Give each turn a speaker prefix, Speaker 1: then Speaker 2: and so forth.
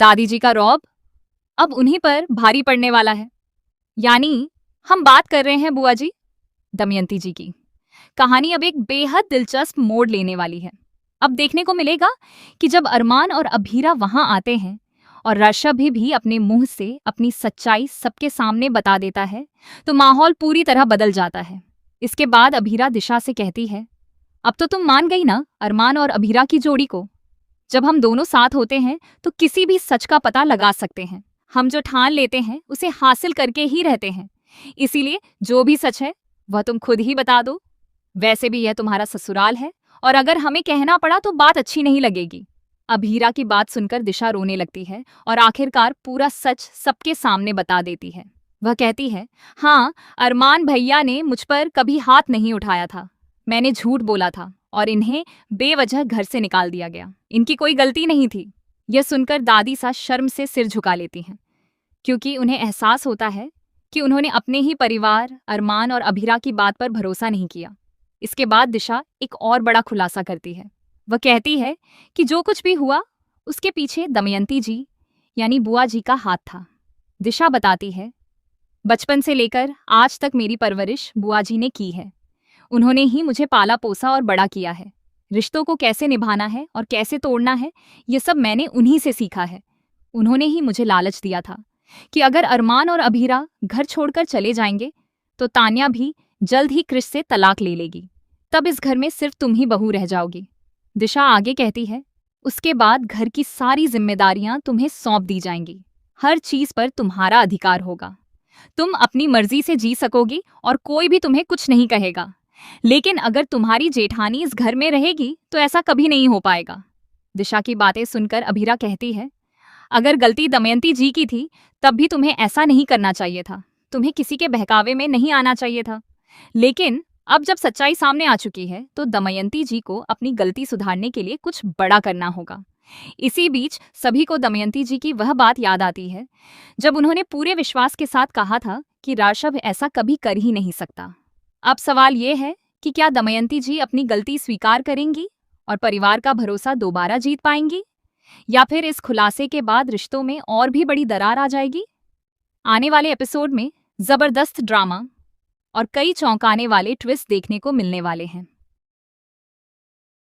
Speaker 1: दादी जी का रौब अब उन्हीं पर भारी पड़ने वाला है। यानी हम बात कर रहे हैं बुआ जी, दमयंती जी की। कहानी अब एक बेहद दिलचस्प मोड़ लेने वाली है। अब देखने को मिलेगा कि जब अरमान और अभीरा वहां आते हैं और रशब भी अपने मुंह से अपनी सच्चाई सबके सामने बता देता है, तो माहौल पूरी तरह बदल जाता है। इसके बाद अभीरा दिशा से कहती है, अब तो तुम मान गई ना अरमान और अभीरा की जोड़ी को। जब हम दोनों साथ होते हैं तो किसी भी सच का पता लगा सकते हैं। हम जो ठान लेते हैं उसे हासिल करके ही रहते हैं। इसीलिए जो भी सच है वह तुम खुद ही बता दो। वैसे भी यह तुम्हारा ससुराल है और अगर हमें कहना पड़ा तो बात अच्छी नहीं लगेगी। अभीरा की बात सुनकर दिशा रोने लगती है और आखिरकार पूरा सच सबके सामने बता देती है। वह कहती है, हाँ, अरमान भैया ने मुझ पर कभी हाथ नहीं उठाया था। मैंने झूठ बोला था और इन्हें बेवजह घर से निकाल दिया गया। इनकी कोई गलती नहीं थी। यह सुनकर दादी सा शर्म से सिर झुका लेती हैं, क्योंकि उन्हें एहसास होता है कि उन्होंने अपने ही परिवार अरमान और अभीरा की बात पर भरोसा नहीं किया। इसके बाद दिशा एक और बड़ा खुलासा करती है। वह कहती है कि जो कुछ भी हुआ उसके पीछे दमयंती जी यानी बुआ जी का हाथ था। दिशा बताती है, बचपन से लेकर आज तक मेरी परवरिश बुआ जी ने की है। उन्होंने ही मुझे पाला पोसा और बड़ा किया है। रिश्तों को कैसे निभाना है और कैसे तोड़ना है ये सब मैंने उन्हीं से सीखा है। उन्होंने ही मुझे लालच दिया था कि अगर अरमान और अभीरा घर छोड़कर चले जाएंगे तो तान्या भी जल्द ही क्रिश से तलाक ले लेगी। तब इस घर में सिर्फ तुम ही बहू रह जाओगी। दिशा आगे कहती है, उसके बाद घर की सारी जिम्मेदारियां तुम्हें सौंप दी जाएंगी। हर चीज पर तुम्हारा अधिकार होगा। तुम अपनी मर्जी से जी सकोगी और कोई भी तुम्हें कुछ नहीं कहेगा। लेकिन अगर तुम्हारी जेठानी इस घर में रहेगी तो ऐसा कभी नहीं हो पाएगा। दिशा की बातें सुनकर अभीरा कहती है, अगर गलती दमयंती जी की थी तब भी तुम्हें ऐसा नहीं करना चाहिए था। तुम्हें किसी के बहकावे में नहीं आना चाहिए था। लेकिन अब जब सच्चाई सामने आ चुकी है तो दमयंती जी को अपनी गलती सुधारने के लिए कुछ बड़ा करना होगा। इसी बीच सभी को दमयंती जी की वह बात याद आती है जब उन्होंने पूरे विश्वास के साथ कहा था कि राशव ऐसा कभी कर ही नहीं सकता। अब सवाल ये है कि क्या दमयंती जी अपनी गलती स्वीकार करेंगी और परिवार का भरोसा दोबारा जीत पाएंगी, या फिर इस खुलासे के बाद रिश्तों में और भी बड़ी दरार आ जाएगी। आने वाले एपिसोड में जबरदस्त ड्रामा और कई चौंकाने वाले ट्विस्ट देखने को मिलने वाले हैं।